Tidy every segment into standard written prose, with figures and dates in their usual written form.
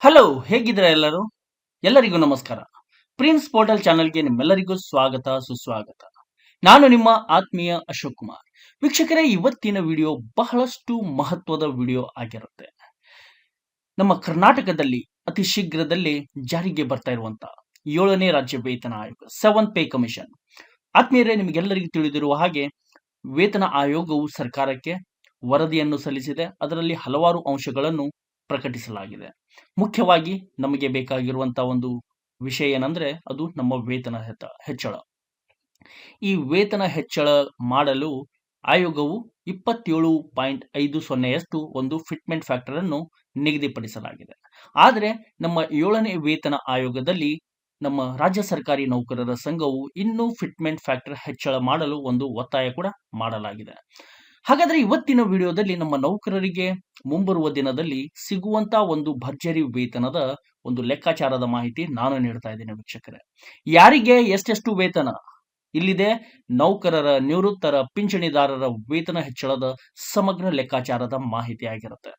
Hello, ಹೇಗಿದ್ದೀರಾ ಎಲ್ಲರೂ? ಎಲ್ಲರಿಗೂ ನಮಸ್ಕಾರ. ಪ್ರಿನ್ಸ್ ಪೋರ್ಟಲ್ ಚಾನೆಲ್‌ಗೆ ನಿಮ್ಮೆಲ್ಲರಿಗೂ ಸ್ವಾಗತ, ಸುಸ್ವಾಗತ. ನಾನು ನಿಮ್ಮ ಆತ್ಮೀಯ ಅಶೋಕ್ ಕುಮಾರ್. ವೀಕ್ಷಕರೇ, ಇವತ್ತಿನ ವಿಡಿಯೋ ಬಹಳಷ್ಟು ಮಹತ್ವದ ವಿಡಿಯೋ ಆಗಿರುತ್ತೆ. ನಮ್ಮ ಕರ್ನಾಟಕದಲ್ಲಿ ಅತಿ ಶೀಘ್ರದಲ್ಲೇ ಜಾರಿಗೆ ಬರ್ತಾ ಇರುವಂತ 7ನೇ ರಾಜ್ಯ ವೇತನ ಆಯೋಗ, 7th ಪೇ ಕಮಿಷನ್. ಆತ್ಮೀಯರೇ, ನಿಮಗೆಲ್ಲರಿಗೂ ತಿಳಿದಿರುವ ಹಾಗೆ ವೇತನ ಆಯೋಗವು ಸರ್ಕಾರಕ್ಕೆ ವರದಿಯನ್ನು ಸಲ್ಲಿಸಿದೆ. ಅದರಲ್ಲಿ ಹಲವಾರು ಅಂಶಗಳನ್ನು ಪ್ರಕಟಿಸಲಾಗಿದೆ. ಮುಖ್ಯವಾಗಿ ನಮಗೆ ಬೇಕಾಗಿರುವಂತಹ ಒಂದು ವಿಷಯ ಏನಂದ್ರೆ ಅದು ನಮ್ಮ ವೇತನ ಹೆಚ್ಚಳ. ಈ ವೇತನ ಹೆಚ್ಚಳ ಮಾಡಲು ಆಯೋಗವು 27.50ಯಷ್ಟು ಒಂದು ಫಿಟ್ಮೆಂಟ್ ಫ್ಯಾಕ್ಟರ್ ಅನ್ನು ನಿಗದಿಪಡಿಸಲಾಗಿದೆ. ಆದರೆ ನಮ್ಮ 7ನೇ ವೇತನ ಆಯೋಗದಲ್ಲಿ ನಮ್ಮ ರಾಜ್ಯ ಸರ್ಕಾರಿ ನೌಕರರ ಸಂಘವು ಇನ್ನೂ ಫಿಟ್ಮೆಂಟ್ ಫ್ಯಾಕ್ಟರ್ ಹೆಚ್ಚಳ ಮಾಡಲು ಒಂದು ಒತ್ತಾಯ ಕೂಡ ಮಾಡಲಾಗಿದೆ. ಹಾಗಾದ್ರೆ ಇವತ್ತಿನ ವಿಡಿಯೋದಲ್ಲಿ ನಮ್ಮ ನೌಕರರಿಗೆ ಮುಂಬರುವ ದಿನದಲ್ಲಿ ಸಿಗುವಂತ ಒಂದು ಭರ್ಜರಿ ವೇತನದ ಒಂದು ಲೆಕ್ಕಾಚಾರದ ಮಾಹಿತಿ ನಾನು ನೀಡ್ತಾ ಇದ್ದೇನೆ ವೀಕ್ಷಕರೇ. ಯಾರಿಗೆ ಎಷ್ಟೆಷ್ಟು ವೇತನ ಇಲ್ಲಿದೆ, ನೌಕರರ, ನಿವೃತ್ತರ, ಪಿಂಚಣಿದಾರರ ವೇತನ ಹೆಚ್ಚಳದ ಸಮಗ್ರ ಲೆಕ್ಕಾಚಾರದ ಮಾಹಿತಿ ಆಗಿರುತ್ತೆ.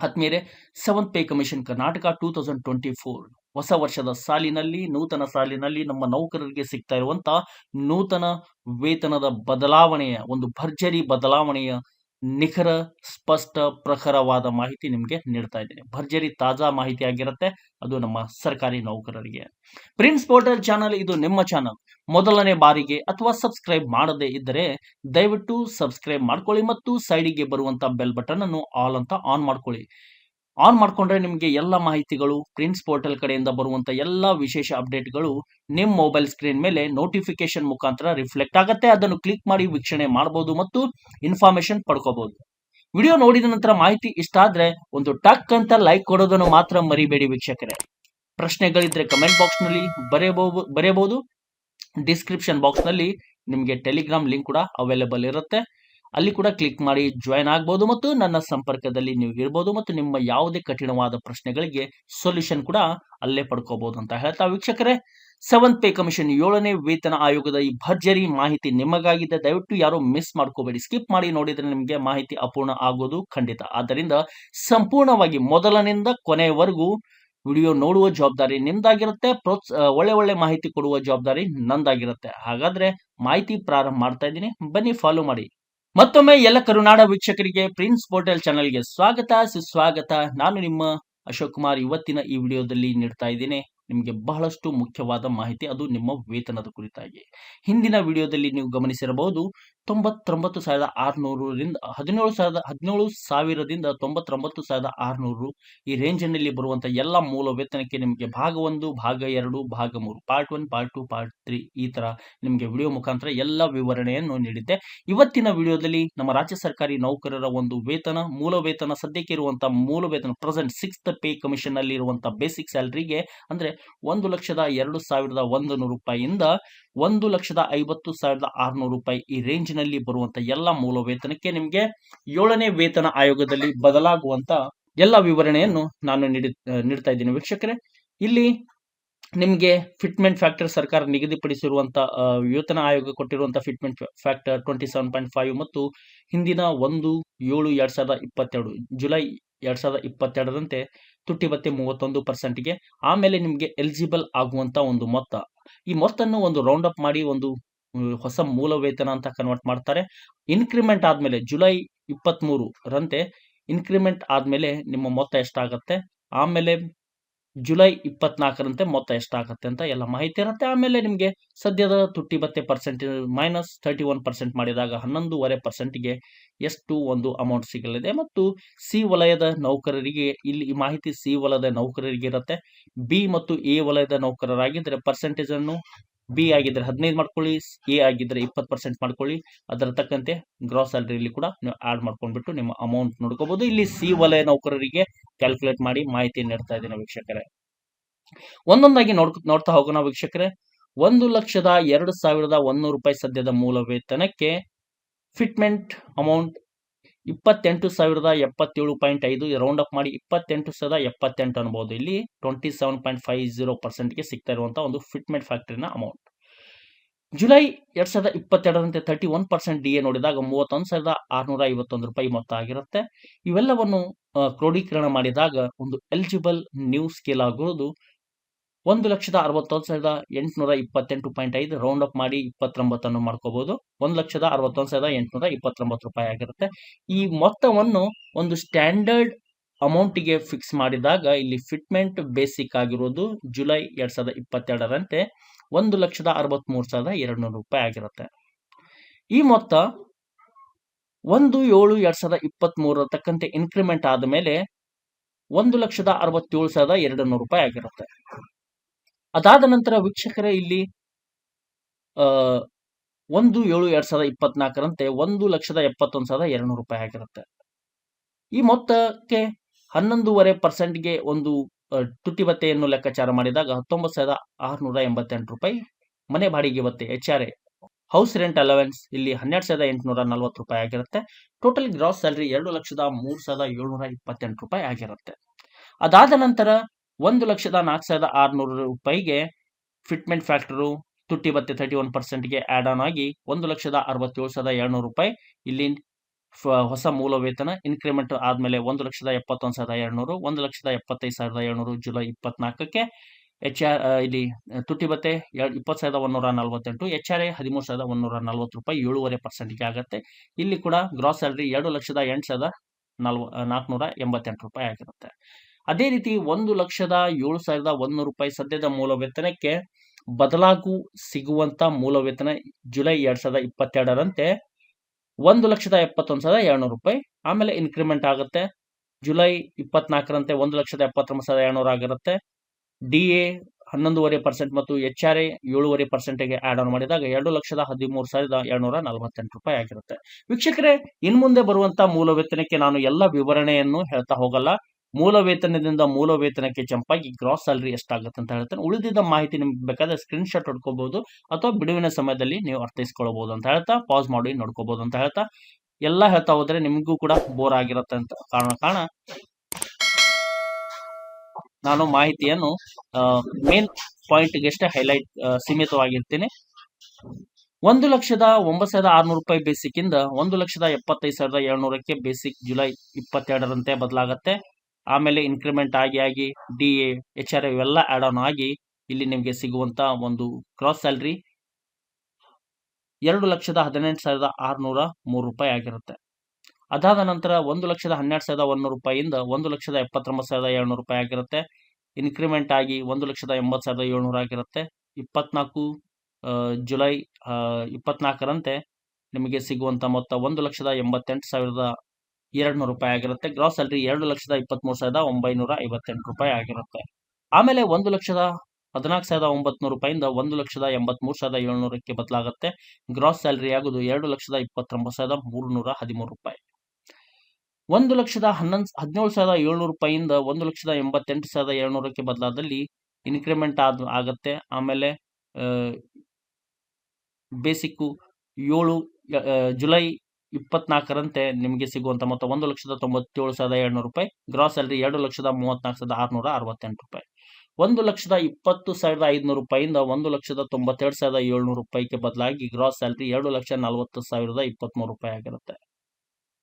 ಆತ್ಮೀಯರೇ, 7th ಪೇ ಕಮಿಷನ್ ಕರ್ನಾಟಕ 2024 ಹೊಸ ವರ್ಷದ ಸಾಲಿನಲ್ಲಿ, ನೂತನ ಸಾಲಿನಲ್ಲಿ ನಮ್ಮ ನೌಕರರಿಗೆ ಸಿಗ್ತಾ ಇರುವಂತ ನೂತನ ವೇತನದ ಬದಲಾವಣೆಯ ಒಂದು ಭರ್ಜರಿ ಬದಲಾವಣೆಯ ನಿಖರ, ಸ್ಪಷ್ಟ, ಪ್ರಖರವಾದ ಮಾಹಿತಿ ನಿಮಗೆ ನೀಡ್ತಾ ಇದ್ದೀನಿ. ಭರ್ಜರಿ ತಾಜಾ ಮಾಹಿತಿ ಆಗಿರುತ್ತೆ. ಅದು ನಮ್ಮ ಸರ್ಕಾರಿ ನೌಕರರಿಗೆ. ಪ್ರಿನ್ಸ್ ಪೋರ್ಟಲ್ ಚಾನಲ್ ಇದು ನಿಮ್ಮ ಚಾನಲ್. ಮೊದಲನೇ ಬಾರಿಗೆ ಅಥವಾ ಸಬ್ಸ್ಕ್ರೈಬ್ ಮಾಡದೇ ಇದ್ದರೆ ದಯವಿಟ್ಟು ಸಬ್ಸ್ಕ್ರೈಬ್ ಮಾಡ್ಕೊಳ್ಳಿ ಮತ್ತು ಸೈಡಿಗೆ ಬರುವಂತ ಬೆಲ್ ಬಟನ್ ಅನ್ನು ಆಲ್ ಅಂತ ಆನ್ ಮಾಡ್ಕೊಳ್ಳಿ. ಆನ್ ಮಾಡ್ಕೊಂಡ್ರೆ ನಿಮಗೆ ಎಲ್ಲ ಮಾಹಿತಿಗಳು, ಪ್ರಿನ್ಸ್ ಪೋರ್ಟಲ್ ಕಡೆಯಿಂದ ಬರುವಂತ ಎಲ್ಲ ವಿಶೇಷ ಅಪ್ಡೇಟ್ಗಳು ನಿಮ್ಮ ಮೊಬೈಲ್ ಸ್ಕ್ರೀನ್ ಮೇಲೆ ನೋಟಿಫಿಕೇಶನ್ ಮುಖಾಂತರ ರಿಫ್ಲೆಕ್ಟ್ ಆಗುತ್ತೆ. ಅದನ್ನು ಕ್ಲಿಕ್ ಮಾಡಿ ವೀಕ್ಷಣೆ ಮಾಡಬಹುದು ಮತ್ತು ಇನ್ಫಾರ್ಮೇಶನ್ ಪಡ್ಕೋಬಹುದು. ವಿಡಿಯೋ ನೋಡಿದ ನಂತರ ಮಾಹಿತಿ ಇಷ್ಟ ಆದ್ರೆ ಒಂದು ಟಕ್ ಅಂತ ಲೈಕ್ ಕೊಡೋದನ್ನು ಮಾತ್ರ ಮರಿಬೇಡಿ ವೀಕ್ಷಕರೇ. ಪ್ರಶ್ನೆಗಳಿದ್ರೆ ಕಮೆಂಟ್ ಬಾಕ್ಸ್ ನಲ್ಲಿ ಬರೆಯಬಹುದು. ಡಿಸ್ಕ್ರಿಪ್ಷನ್ ಬಾಕ್ಸ್ ನಲ್ಲಿ ನಿಮಗೆ ಟೆಲಿಗ್ರಾಮ್ ಲಿಂಕ್ ಕೂಡ ಅವೈಲೇಬಲ್ ಇರುತ್ತೆ. ಅಲ್ಲಿ ಕೂಡ ಕ್ಲಿಕ್ ಮಾಡಿ ಜಾಯ್ನ್ ಆಗಬಹುದು ಮತ್ತು ನನ್ನ ಸಂಪರ್ಕದಲ್ಲಿ ನೀವು ಇರಬಹುದು ಮತ್ತು ನಿಮ್ಮ ಯಾವುದೇ ಕಠಿಣವಾದ ಪ್ರಶ್ನೆಗಳಿಗೆ ಸೊಲ್ಯೂಷನ್ ಕೂಡ ಅಲ್ಲೇ ಪಡ್ಕೋಬಹುದು ಅಂತ ಹೇಳ್ತಾ ವೀಕ್ಷಕರೇ, 7th ಪೇ ಕಮಿಷನ್ 7ನೇ ವೇತನ ಆಯೋಗದ ಈ ಭರ್ಜರಿ ಮಾಹಿತಿ ನಿಮಗಾಗಿದೆ. ದಯವಿಟ್ಟು ಯಾರು ಮಿಸ್ ಮಾಡ್ಕೋಬೇಡಿ. ಸ್ಕಿಪ್ ಮಾಡಿ ನೋಡಿದ್ರೆ ನಿಮಗೆ ಮಾಹಿತಿ ಅಪೂರ್ಣ ಆಗೋದು ಖಂಡಿತ. ಆದ್ದರಿಂದ ಸಂಪೂರ್ಣವಾಗಿ ಮೊದಲನಿಂದ ಕೊನೆಯವರೆಗೂ ವಿಡಿಯೋ ನೋಡುವ ಜವಾಬ್ದಾರಿ ನಿಮ್ದಾಗಿರುತ್ತೆ. ಒಳ್ಳೆ ಮಾಹಿತಿ ಕೊಡುವ ಜವಾಬ್ದಾರಿ ನಂದಾಗಿರುತ್ತೆ. ಹಾಗಾದ್ರೆ ಮಾಹಿತಿ ಪ್ರಾರಂಭ ಮಾಡ್ತಾ ಇದ್ದೀನಿ, ಬನ್ನಿ ಫಾಲೋ ಮಾಡಿ. ಮತ್ತೊಮ್ಮೆ ಎಲ್ಲ ಕರುನಾಡ ವೀಕ್ಷಕರಿಗೆ ಪ್ರಿನ್ಸ್ ಪೋರ್ಟಲ್ ಚಾನೆಲ್ಗೆ ಸ್ವಾಗತ, ಸುಸ್ವಾಗತ. ನಾನು ನಿಮ್ಮ ಅಶೋಕ್ ಕುಮಾರ್. ಇವತ್ತಿನ ಈ ವಿಡಿಯೋದಲ್ಲಿ ನೀಡ್ತಾ ಇದ್ದೀನಿ ನಿಮಗೆ ಬಹಳಷ್ಟು ಮುಖ್ಯವಾದ ಮಾಹಿತಿ, ಅದು ನಿಮ್ಮ ವೇತನದ ಕುರಿತಾಗಿ. ಹಿಂದಿನ ವಿಡಿಯೋದಲ್ಲಿ ನೀವು ಗಮನಿಸಿರಬಹುದು 99,600ರಿಂದ 17,000ದಿಂದ 99,600 ಈ ರೇಂಜ್ನಲ್ಲಿ ಬರುವಂತ ಎಲ್ಲ ಮೂಲ ವೇತನಕ್ಕೆ ನಿಮಗೆ ಭಾಗ 1, ಭಾಗ 2, ಭಾಗ 3, ಪಾರ್ಟ್ 1, ಪಾರ್ಟ್ 2, ಪಾರ್ಟ್ 3 ಈ ತರ ನಿಮಗೆ ವಿಡಿಯೋ ಮುಖಾಂತರ ಎಲ್ಲ ವಿವರಣೆಯನ್ನು ನೀಡಿದ್ದೆ. ಇವತ್ತಿನ ವಿಡಿಯೋದಲ್ಲಿ ನಮ್ಮ ರಾಜ್ಯ ಸರ್ಕಾರಿ ನೌಕರರ ಒಂದು ವೇತನ, ಮೂಲ ವೇತನ, ಸದ್ಯಕ್ಕೆ ಇರುವಂತಹ ಮೂಲ ವೇತನ ಪ್ರೆಸೆಂಟ್ 6th ಪೇ ಕಮಿಷನ್ ನಲ್ಲಿ ಇರುವಂತಹ ಬೇಸಿಕ್ ಸ್ಯಾಲರಿಗೆ ಅಂದ್ರೆ 1,02,100 ರೂಪಾಯಿಯಿಂದ 1,50,600 ರೂಪಾಯಿ ಈ ರೇಂಜ್ ನಲ್ಲಿ ಬರುವಂತ ಎಲ್ಲ ಮೂಲ ವೇತನಕ್ಕೆ ನಿಮಗೆ 7ನೇ ವೇತನ ಆಯೋಗದಲ್ಲಿ ಬದಲಾಗುವಂತ ಎಲ್ಲ ವಿವರಣೆಯನ್ನು ನಾನು ನೀಡ್ತಾ ಇದ್ದೀನಿ ವೀಕ್ಷಕರೇ. ಇಲ್ಲಿ ನಿಮಗೆ ಫಿಟ್ಮೆಂಟ್ ಫ್ಯಾಕ್ಟರ್ ಸರ್ಕಾರ ನಿಗದಿಪಡಿಸಿರುವಂತ ವೇತನ ಆಯೋಗ ಕೊಟ್ಟಿರುವಂತಹ ಫಿಟ್ಮೆಂಟ್ ಫ್ಯಾಕ್ಟರ್ 27.5 ಮತ್ತು ಹಿಂದಿನ 1/7/2022 ಜುಲೈ 2022ರಂತೆ ತುಟ್ಟಿ ಭತ್ಯೆ 31%ಗೆ, ಆಮೇಲೆ ನಿಮಗೆ ಎಲಿಜಿಬಲ್ ಆಗುವಂತ ಒಂದು ಮೊತ್ತ, ಈ ಮೊತ್ತನ್ನು ಒಂದು ರೌಂಡ್ ಅಪ್ ಮಾಡಿ ಒಂದು ಹೊಸ ಮೂಲ ವೇತನ ಅಂತ ಕನ್ವರ್ಟ್ ಮಾಡ್ತಾರೆ. ಇನ್ಕ್ರಿಮೆಂಟ್ ಆದ್ಮೇಲೆ ಜುಲೈ 23ರಂತೆ ಇನ್ಕ್ರಿಮೆಂಟ್ ಆದ್ಮೇಲೆ ನಿಮ್ಮ ಮೊತ್ತ ಎಷ್ಟಾಗತ್ತೆ, ಆಮೇಲೆ ಜುಲೈ 24ರಂತೆ ಮೊತ್ತ ಎಷ್ಟಾಗತ್ತೆ ಅಂತ ಎಲ್ಲ ಮಾಹಿತಿ ಇರುತ್ತೆ. ಆಮೇಲೆ ನಿಮಗೆ ಸದ್ಯದ ತುಟ್ಟಿ ಭತ್ಯೆ ಪರ್ಸೆಂಟೇಜ್ -31% ಮಾಡಿದಾಗ 11.5%ಗೆ ಎಷ್ಟು ಒಂದು ಅಮೌಂಟ್ ಸಿಗಲಿದೆ. ಮತ್ತು ಸಿ ವಲಯದ ನೌಕರರಿಗೆ ಇಲ್ಲಿ ಈ ಮಾಹಿತಿ ಸಿ ವಲಯದ ನೌಕರರಿಗೆ ಇರುತ್ತೆ. ಬಿ ಮತ್ತು ಎ ವಲಯದ ನೌಕರರಾಗಿದ್ದರೆ ಪರ್ಸೆಂಟೇಜ್ ಅನ್ನು ಬಿ ಆಗಿದ್ರೆ 15 ಮಾಡ್ಕೊಳ್ಳಿ, ಎ ಆಗಿದ್ರೆ 20% ಮಾಡ್ಕೊಳ್ಳಿ. ಅದರ ತಕ್ಕಂತೆ ಗ್ರಾಸ್ ಸ್ಯಾಲರಿಯಲ್ಲಿ ಕೂಡ ನೀವು ಆಡ್ ಮಾಡ್ಕೊಂಡ್ಬಿಟ್ಟು ನಿಮ್ಮ ಅಮೌಂಟ್ ನೋಡ್ಕೋಬಹುದು. ಇಲ್ಲಿ ಸಿ ವಲಯ ನೌಕರರಿಗೆ ಕ್ಯಾಲ್ಕುಲೇಟ್ ಮಾಡಿ ಮಾಹಿತಿ ನೀಡ್ತಾ ಇದ್ದೀನಿ ವೀಕ್ಷಕರೇ. ಒಂದೊಂದಾಗಿ ನೋಡ್ತಾ ಹೋಗೋಣ ವೀಕ್ಷಕರೇ. 1,02,100 ರೂಪಾಯಿ ಸದ್ಯದ ಮೂಲ ವೇತನಕ್ಕೆ ಫಿಟ್ಮೆಂಟ್ ಅಮೌಂಟ್ 28,077.5 ರೌಂಡ್ ಅಪ್ ಮಾಡಿ 28,078 ಅನ್ಬಹುದು. ಇಲ್ಲಿ 27.50%ಗೆ ಸಿಗ್ತಾ ಇರುವಂತಹ ಒಂದು ಫಿಟ್ಮೆಂಟ್ ಫ್ಯಾಕ್ಟರಿನ ಅಮೌಂಟ್. ಜುಲೈ 2022ರಂತೆ 31% ಡಿಎ ನೋಡಿದಾಗ 31,651 ರೂಪಾಯಿ ಮೊತ್ತ ಆಗಿರುತ್ತೆ. ಇವೆಲ್ಲವನ್ನು ಕ್ರೋಢೀಕರಣ ಮಾಡಿದಾಗ ಒಂದು ಎಲಿಜಿಬಲ್ ನ್ಯೂ ಸ್ಕೇಲ್ ಆಗುವುದು 1,61,828.5 ರೌಂಡ್ ಅಪ್ ಮಾಡಿ 29 ಮಾಡ್ಕೋಬಹುದು. 1,61,829 ರೂಪಾಯಿ ಆಗಿರುತ್ತೆ. ಈ ಮೊತ್ತವನ್ನು ಒಂದು ಸ್ಟ್ಯಾಂಡರ್ಡ್ ಅಮೌಂಟಿಗೆ ಫಿಕ್ಸ್ ಮಾಡಿದಾಗ ಇಲ್ಲಿ ಫಿಟ್ಮೆಂಟ್ ಬೇಸಿಕ್ ಆಗಿರೋದು ಜುಲೈ 2022ರಂತೆ 1,63,200 ರೂಪಾಯಿ ಆಗಿರುತ್ತೆ. ಈ ಮೊತ್ತ 1/7/2023 ತಕ್ಕಂತೆ ಇನ್ಕ್ರಿಮೆಂಟ್ ಆದಮೇಲೆ 1,67,200 ರೂಪಾಯಿ ಆಗಿರುತ್ತೆ. ಅದಾದ ನಂತರ ವೀಕ್ಷಕರೇ ಇಲ್ಲಿ 1/7/2024ರಂತೆ 1,71,200 ರೂಪಾಯಿ ಆಗಿರುತ್ತೆ. ಈ ಮೊತ್ತಕ್ಕೆ 11.5%ಗೆ ಒಂದು ತುಟಿ ಭತ್ಯೆಯನ್ನು ಲೆಕ್ಕಾಚಾರ ಮಾಡಿದಾಗ 19,688 ರೂಪಾಯಿ ಮನೆ ಬಾಡಿಗೆ ಭತ್ಯೆ HRA ಹೌಸ್ ರೆಂಟ್ ಅಲವೆನ್ಸ್ ಇಲ್ಲಿ 12,840 ರೂಪಾಯಿ ಆಗಿರುತ್ತೆ. ಟೋಟಲ್ ಗ್ರಾಸ್ ಸ್ಯಾಲರಿ 2,03,728 ರೂಪಾಯಿ ಆಗಿರುತ್ತೆ. ಅದಾದ ನಂತರ 1,04,600 ರೂಪಾಯಿಗೆ ಫಿಟ್ಮೆಂಟ್ ಫ್ಯಾಕ್ಟರು ತುಟಿ ಭತ್ಯೆ 31%ಗೆ ಆಡ್ ಆನ್ ಆಗಿ 1,67,700 ರೂಪಾಯಿ ಇಲ್ಲಿ ಹೊಸ ಮೂಲ ವೇತನ ಇನ್ಕ್ರಿಮೆಂಟ್ ಆದ್ಮೇಲೆ 1,71,200 1,75,700 ಜುಲೈ 24ಕ್ಕೆ ಇಲ್ಲಿ ತುಟಿ ಭತ್ಯೆ 20,148 HRA 13,140 ರೂಪಾಯಿ 7.5%ಗೆ ಆಗುತ್ತೆ. ಇಲ್ಲಿ ಕೂಡ ಗ್ರಾಸ್ ಸ್ಯಾಲರಿ 2,08,488 ರೂಪಾಯಿ ಆಗಿರುತ್ತೆ. ಅದೇ ರೀತಿ 1,07,100 ರೂಪಾಯಿ ಸದ್ಯದ ಮೂಲ ವೇತನಕ್ಕೆ ಬದಲಾಗೂ ಸಿಗುವಂತ ಮೂಲ ವೇತನ ಜುಲೈ 2022ರಂತೆ 1,71,700 ರೂಪಾಯಿ. ಆಮೇಲೆ ಇನ್ಕ್ರಿಮೆಂಟ್ ಆಗುತ್ತೆ ಜುಲೈ 24ರಂತೆ 1,79,700 ಆಗಿರುತ್ತೆ. DA 11.5% ಮತ್ತು HRA 7.5%ಗೆ ಆಡ್ ಆನ್ ಮಾಡಿದಾಗ 2,13,248 ರೂಪಾಯಿ ಆಗಿರುತ್ತೆ. ವೀಕ್ಷಕರೇ, ಇನ್ ಮುಂದೆ ಬರುವಂತ ಮೂಲ ವೇತನಕ್ಕೆ ನಾನು ಎಲ್ಲ ವಿವರಣೆಯನ್ನು ಹೇಳ್ತಾ ಹೋಗಲ್ಲ. ಮೂಲ ವೇತನದಿಂದ ಮೂಲ ವೇತನಕ್ಕೆ ಜಂಪ್ ಆಗಿ ಗ್ರಾಸ್ ಸ್ಯಾಲರಿ ಎಷ್ಟಾಗುತ್ತೆ ಅಂತ ಹೇಳ್ತೇನೆ. ಉಳಿದಿದ್ದ ಮಾಹಿತಿ ನಿಮ್ಗೆ ಬೇಕಾದ್ರೆ ಸ್ಕ್ರೀನ್ ಶಾಟ್ ಹೊಡ್ಕೋಬಹುದು ಅಥವಾ ಬಿಡುವಿನ ಸಮಯದಲ್ಲಿ ನೀವು ಅರ್ಥೈಸ್ಕೊಳ್ಬಹುದು ಅಂತ ಹೇಳ್ತಾ ಪಾಸ್ ಮಾಡಿ ನೋಡ್ಕೋಬಹುದು ಅಂತ ಹೇಳ್ತಾ ಎಲ್ಲ ಹೇಳ್ತಾ ಹೋದ್ರೆ ನಿಮಗೂ ಕೂಡ ಬೋರ್ ಆಗಿರುತ್ತೆ ಅಂತ ಕಾರಣ ನಾನು ಮಾಹಿತಿಯನ್ನು ಮೇನ್ ಪಾಯಿಂಟ್ಗೆಷ್ಟೇ ಹೈಲೈಟ್ ಸೀಮಿತವಾಗಿರ್ತೀನಿ. 1,09,600 ರೂಪಾಯಿ ಬೇಸಿಕ್ ಇಂದ 1,75,700ಕ್ಕೆ ಬೇಸಿಕ್ ಜುಲೈ 22ರಂತೆ ಬದಲಾಗತ್ತೆ. ಆಮೇಲೆ ಇನ್ಕ್ರಿಮೆಂಟ್ ಆಗಿ DA HRA ಇವೆಲ್ಲ ಆಡ್ ಆನ್ ಆಗಿ ಇಲ್ಲಿ ನಿಮಗೆ ಸಿಗುವಂತ ಒಂದು ಕ್ರಾಸ್ ಸ್ಯಾಲರಿ 2,18,603 ರೂಪಾಯಿ ಆಗಿರುತ್ತೆ. ಅದಾದ ನಂತರ 1,12,100 ರೂಪಾಯಿಯಿಂದ 1,79,700 ರೂಪಾಯಿ ಆಗಿರುತ್ತೆ. ಇನ್ಕ್ರಿಮೆಂಟ್ ಆಗಿ 1,80,700 ಆಗಿರುತ್ತೆ. 24 ಜುಲೈ 24ರಂತೆ ನಿಮಗೆ ಸಿಗುವಂತ ಮೊತ್ತ 1,88,200 ರೂಪಾಯಿ ಆಗಿರುತ್ತೆ. ಗ್ರಾಸ್ ಸ್ಯಾಲರಿ 2,23,958 ರೂಪಾಯಿ ಆಗಿರುತ್ತೆ. ಆಮೇಲೆ 1,14,900 ರೂಪಾಯಿಂದ 1,83,700ಕ್ಕೆ ಬದಲಾಗುತ್ತೆ. ಗ್ರಾಸ್ ಸ್ಯಾಲರಿ ಆಗುವುದು 2,29,313 ರೂಪಾಯಿ. 1,17,700 ರೂಪಾಯಿಯಿಂದ 1,88,700ಕ್ಕೆ ಬದಲಾದಲ್ಲಿ ಇನ್ಕ್ರಿಮೆಂಟ್ ಆಗತ್ತೆ. ಆಮೇಲೆ ಬೇಸಿಕ್ಕು ಜುಲೈ 24ರಂತೆ ನಿಮಗೆ ಸಿಗುವಂತ ಮೊತ್ತ 1,97,700 ರೂಪಾಯಿ. ಗ್ರಾಸ್ ಸ್ಯಾಲರಿ 2,34,668 ರೂಪಾಯಿ. 1,20,500 ರೂಪಾಯಿಯಿಂದ 1,92,700 ರೂಪಾಯಿಗೆ ಬದಲಾಗಿ ಗ್ರಾಸ್ ಸ್ಯಾಲರಿ 2,40,023 ರೂಪಾಯಿ ಆಗಿರುತ್ತೆ.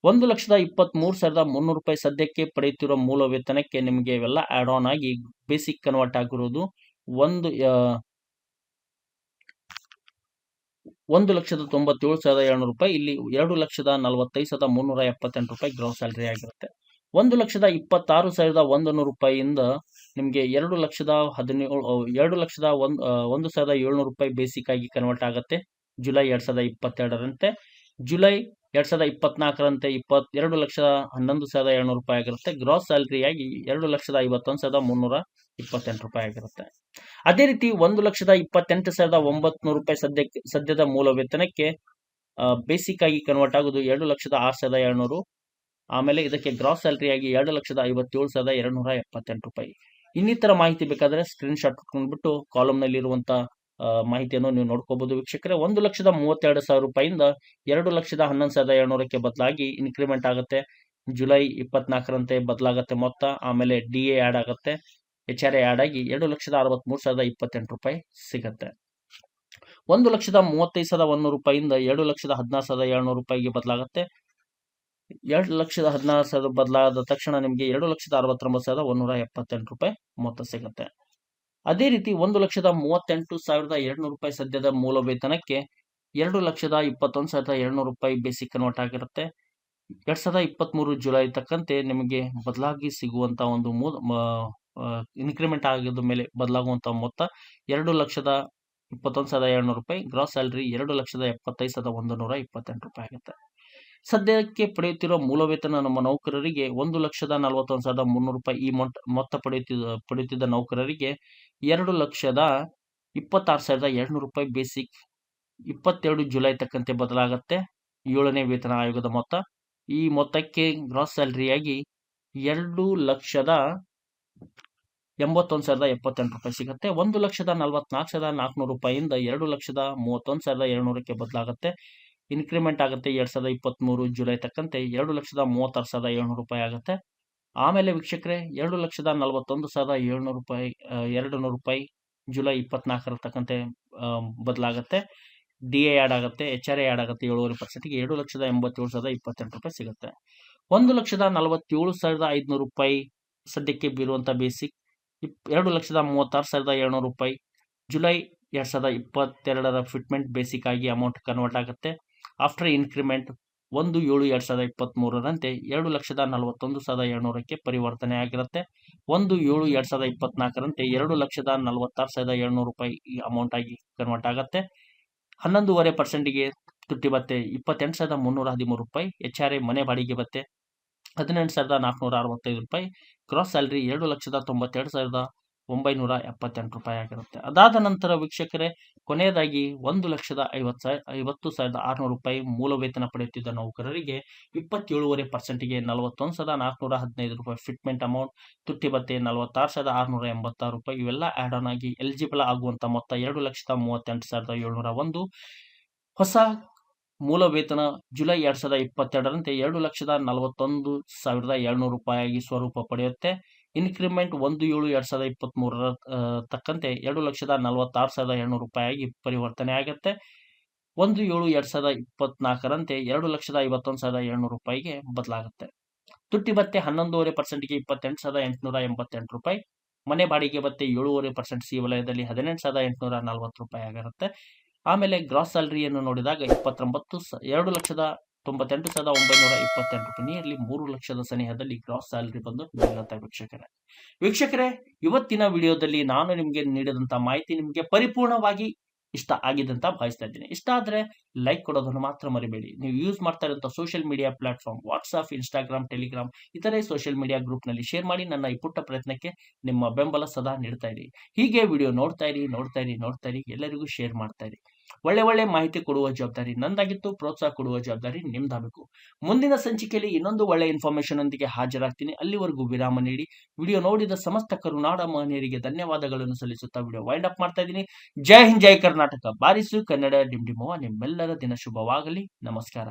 1,23,300 ರೂಪಾಯಿ ಸದ್ಯಕ್ಕೆ ಪಡೆಯುತ್ತಿರುವ ಮೂಲ ವೇತನಕ್ಕೆ ನಿಮಗೆ ಇವೆಲ್ಲ ಆಡ್ ಆನ್ ಆಗಿ ಬೇಸಿಕ್ ಕನ್ವರ್ಟ್ ಆಗಿರೋದು 1,97,700 ರೂಪಾಯಿ. ಇಲ್ಲಿ 2,45,378 ರೂಪಾಯಿ ಗ್ರಾಸ್ ಸ್ಯಾಲರಿ ಆಗಿರುತ್ತೆ. 1,26,100 ರೂಪಾಯಿಯಿಂದ ನಿಮಗೆ 2,1,700 ರೂಪಾಯಿ ಬೇಸಿಕ್ ಆಗಿ ಕನ್ವರ್ಟ್ ಆಗುತ್ತೆ ಜುಲೈ 2022ರಂತೆ. ಜುಲೈ 2024ರಂತೆ 2,11,700 ರೂಪಾಯಿ ಆಗಿರುತ್ತೆ. ಗ್ರಾಸ್ ಸ್ಯಾಲರಿಯಾಗಿ 2,51,328 ರೂಪಾಯಿ ಆಗಿರುತ್ತೆ. ಅದೇ ರೀತಿ 1,28,900 ರೂಪಾಯಿ ಸದ್ಯದ ಮೂಲ ವೇತನಕ್ಕೆ ಬೇಸಿಕ್ ಆಗಿ ಕನ್ವರ್ಟ್ ಆಗೋದು 2,06,700. ಆಮೇಲೆ ಇದಕ್ಕೆ ಗ್ರಾಸ್ ಸ್ಯಾಲರಿಯಾಗಿ 2,57,278 ರೂಪಾಯಿ. ಇನ್ನಿತರ ಮಾಹಿತಿ ಬೇಕಾದ್ರೆ ಸ್ಕ್ರೀನ್ ಶಾಟ್ ಹಾಕೊಂಡ್ಬಿಟ್ಟು ಕಾಲಮ್ನಲ್ಲಿ ಇರುವಂತ ಮಾಹಿತಿಯನ್ನು ನೀವು ನೋಡ್ಕೋಬಹುದು ವೀಕ್ಷಕರೇ. 1,32,000 ರೂಪಾಯಿಯಿಂದ 2,11,700ಕ್ಕೆ ಬದಲಾಗಿ ಇನ್ಕ್ರಿಮೆಂಟ್ ಆಗುತ್ತೆ. ಜುಲೈ 24ರಂತೆ ಬದಲಾಗತ್ತೆ ಮೊತ್ತ. ಆಮೇಲೆ DA ಆಡ್ ಆಗುತ್ತೆ, HRA ಆಡ್ ಆಗಿ 2,63,028 ರೂಪಾಯಿ ಸಿಗತ್ತೆ. 1,35,100 ರೂಪಾಯಿಂದ 2,16,700 ರೂಪಾಯಿಗೆ ಬದಲಾಗುತ್ತೆ. 2,16,000 ಬದಲಾದ ತಕ್ಷಣ ನಿಮಗೆ 2,69,178 ರೂಪಾಯಿ ಮೊತ್ತ ಸಿಗುತ್ತೆ. ಅದೇ ರೀತಿ 1,38,200 ರೂಪಾಯಿ ಸದ್ಯದ ಮೂಲ ವೇತನಕ್ಕೆ 2,21,200 ರೂಪಾಯಿ ಬೇಸಿಕ್ ಕನ್ವರ್ಟ್ ಆಗಿರುತ್ತೆ. 2023 ಜುಲೈ ತಕ್ಕಂತೆ ನಿಮಗೆ ಬದಲಾಗಿ ಸಿಗುವಂತ ಒಂದು ಇನ್ಕ್ರಿಮೆಂಟ್ ಆಗಿದ ಮೇಲೆ ಬದಲಾಗುವಂತ ಮೊತ್ತ 2,21,200 ರೂಪಾಯಿ. ಗ್ರಾಸ್ ಸ್ಯಾಲರಿ 2,75,128 ರೂಪಾಯಿ ಆಗುತ್ತೆ. ಸದ್ಯಕ್ಕೆ ಪಡೆಯುತ್ತಿರುವ ಮೂಲ ವೇತನ ನಮ್ಮ ನೌಕರರಿಗೆ 1,41,300 ರೂಪಾಯಿ. ಈ ಮೊತ್ತ ಪಡೆಯುತ್ತಿದ್ದ ನೌಕರರಿಗೆ 2,26,200 ರೂಪಾಯಿ ಬೇಸಿಕ್ 22 ಜುಲೈ ತಕ್ಕಂತೆ ಬದಲಾಗುತ್ತೆ 7ನೇ ವೇತನ ಆಯೋಗದ ಮೊತ್ತ. ಈ ಮೊತ್ತಕ್ಕೆ ಗ್ರಾಸ್ ಸ್ಯಾಲರಿಯಾಗಿ 2,81,078 ರೂಪಾಯಿ ಸಿಗುತ್ತೆ. 1,44,400 ರೂಪಾಯಿಯಿಂದ 2,31,200ಕ್ಕೆ ಬದಲಾಗುತ್ತೆ. ಇನ್ಕ್ರಿಮೆಂಟ್ ಆಗುತ್ತೆ 2023 ಜುಲೈ ತಕ್ಕಂತೆ 2,36,700 ರೂಪಾಯಿ ಆಗುತ್ತೆ. ಆಮೇಲೆ ವೀಕ್ಷಕರೇ 2,41,700 ರೂಪಾಯಿ 200 ರೂಪಾಯಿ ಜುಲೈ 24 ತಕ್ಕಂತೆ ಬದಲಾಗುತ್ತೆ. DA ಆ್ಯಡ್ ಆಗುತ್ತೆ, HRA ಆ್ಯಡ್ ಆಗುತ್ತೆ 7.5%ಗೆ 2,87,028 ರೂಪಾಯಿ ಸಿಗುತ್ತೆ. 1,47,500 ರೂಪಾಯಿ ಸದ್ಯಕ್ಕೆ ಬೀರುವಂಥ ಬೇಸಿಕ್ 2,36,700 ರೂಪಾಯಿ ಜುಲೈ 2022ರ ಫಿಟ್ಮೆಂಟ್ ಬೇಸಿಕ್ ಆಗಿ ಅಮೌಂಟ್ ಕನ್ವರ್ಟ್ ಆಗುತ್ತೆ. ಆಫ್ಟರ್ ಇನ್ಕ್ರಿಮೆಂಟ್ 1/7/23ರಂತೆ 2,41,700ಕ್ಕೆ ಪರಿವರ್ತನೆ ಆಗಿರುತ್ತೆ. 1/7/24ರಂತೆ 2,46,700 ರೂಪಾಯಿ ಈ ಅಮೌಂಟ್ ಆಗಿ ಕನ್ವರ್ಟ್ ಆಗುತ್ತೆ. 11.5%ಗೆ ತುಟ್ಟಿ ಭತ್ಯೆ 28,313 ರೂಪಾಯಿ. HRA ಮನೆ ಬಾಡಿಗೆ ಭತ್ಯೆ 18,465 ರೂಪಾಯಿ. ಗ್ರಾಸ್ ಸ್ಯಾಲರಿ 2,92,978 ರೂಪಾಯಿ ಆಗಿರುತ್ತೆ. ಅದಾದ ನಂತರ ವೀಕ್ಷಕರೇ ಕೊನೆಯದಾಗಿ 1,50,600 ರೂಪಾಯಿ ಮೂಲ ವೇತನ ಪಡೆಯುತ್ತಿದ್ದ ನೌಕರರಿಗೆ 27.5%ಗೆ 41,415 ರೂಪಾಯಿ ಫಿಟ್ಮೆಂಟ್ ಅಮೌಂಟ್, ತುಟ್ಟಿ ಭತ್ಯೆ 46,686 ರೂಪಾಯಿ. ಇವೆಲ್ಲ ಆ್ಯಡ್ ಆನ್ ಆಗಿ ಎಲಿಜಿಬಲ್ ಆಗುವಂತ ಮೊತ್ತ 2,38,701. ಹೊಸ ಮೂಲ ವೇತನ ಜುಲೈ 2022ರಂತೆ 2,41,700 ರೂಪಾಯಿಯಾಗಿ ಸ್ವರೂಪ ಪಡೆಯುತ್ತೆ. ಇನ್ಕ್ರಿಮೆಂಟ್ 1/7/23 ತಕ್ಕಂತೆ 2,46,700 ರೂಪಾಯಿಯಾಗಿ ಪರಿವರ್ತನೆ ಆಗುತ್ತೆ. 1/7/24ರಂತೆ 2,51,700 ರೂಪಾಯಿಗೆ ಬದಲಾಗುತ್ತೆ. ತುಟ್ಟಿ ಭತ್ಯೆ 11.5%ಗೆ 28,888 ರೂಪಾಯಿ. ಮನೆ ಬಾಡಿಗೆ ಭತ್ಯೆ 7.5% ಸಿ ವಲಯದಲ್ಲಿ 18,840 ರೂಪಾಯಿ ಆಗಿರುತ್ತೆ. ಆಮೇಲೆ ಗ್ರಾಸ್ ಸ್ಯಾಲರಿಯನ್ನು ನೋಡಿದಾಗ 2,98,928 ರೂಪಾಯಿ, ನಿಯರ್ಲಿ 3 ಲಕ್ಷದ ಸನಿಹದಲ್ಲಿ ಗ್ರಾಸ್ ಸ್ಯಾಲರಿ ಬಂದು ನಿಲ್ಲುತ್ತೆ ವೀಕ್ಷಕರೇ. ಇವತ್ತಿನ ವಿಡಿಯೋದಲ್ಲಿ ನಾನು ನಿಮಗೆ ನೀಡಿದಂತ ಮಾಹಿತಿ ನಿಮಗೆ ಪರಿಪೂರ್ಣವಾಗಿ ಇಷ್ಟ ಆಗಿದೆ ಅಂತ ಭಾವಿಸ್ತಾ ಇದ್ದೀನಿ. ಇಷ್ಟ ಆದ್ರೆ ಲೈಕ್ ಕೊಡೋದನ್ನು ಮಾತ್ರ ಮರಿಬೇಡಿ. ನೀವು ಯೂಸ್ ಮಾಡ್ತಾ ಇರುವಂತಹ social media platform WhatsApp, Instagram, Telegram ಇತರೆ ಸೋಷಿಯಲ್ ಮೀಡಿಯಾ ಗ್ರೂಪ್ ನಲ್ಲಿ ಶೇರ್ ಮಾಡಿ ನನ್ನ ಈ ಪುಟ್ಟ ಪ್ರಯತ್ನಕ್ಕೆ ನಿಮ್ಮ ಬೆಂಬಲ ಸದಾ ನೀಡ್ತಾ ಇರಿ. ಹೀಗೆ ವಿಡಿಯೋ ನೋಡ್ತಾ ಇರಿ. ಎಲ್ಲರಿಗೂ ಶೇರ್ ಮಾಡ್ತಾ ಇರಿ. ಒಳ್ಳೆ ಮಾಹಿತಿ ಕೊಡುವ ಜವಾಬ್ದಾರಿ ನಂದಾಗಿತ್ತು, ಪ್ರೋತ್ಸಾಹ ಕೊಡುವ ಜವಾಬ್ದಾರಿ ನಿಮ್ದಾಗಬೇಕು. ಮುಂದಿನ ಸಂಚಿಕೆಯಲ್ಲಿ ಇನ್ನೊಂದು ಒಳ್ಳೆ ಇನ್ಫಾರ್ಮೇಶನ್ ಒಂದಿಗೆ ಹಾಜರಾಗ್ತೀನಿ. ಅಲ್ಲಿವರೆಗೂ ವಿರಾಮ ನೀಡಿ. ವಿಡಿಯೋ ನೋಡಿದ ಸಮಸ್ತ ಕರುನಾಡ ಮಹನೀಯರಿಗೆ ಧನ್ಯವಾದಗಳನ್ನು ಸಲ್ಲಿಸುತ್ತಾ ವಿಡಿಯೋ ವೈಂಡ್ ಅಪ್ ಮಾಡ್ತಾ ಇದ್ದೀನಿ. ಜೈ ಹಿಂದ್, ಜೈ ಕರ್ನಾಟಕ. ಬಾರಿಸು ಕನ್ನಡ ಡಿಂಡಿಮವ್ವ. ನಿಮ್ಮೆಲ್ಲರ ದಿನ ಶುಭವಾಗಲಿ. ನಮಸ್ಕಾರ.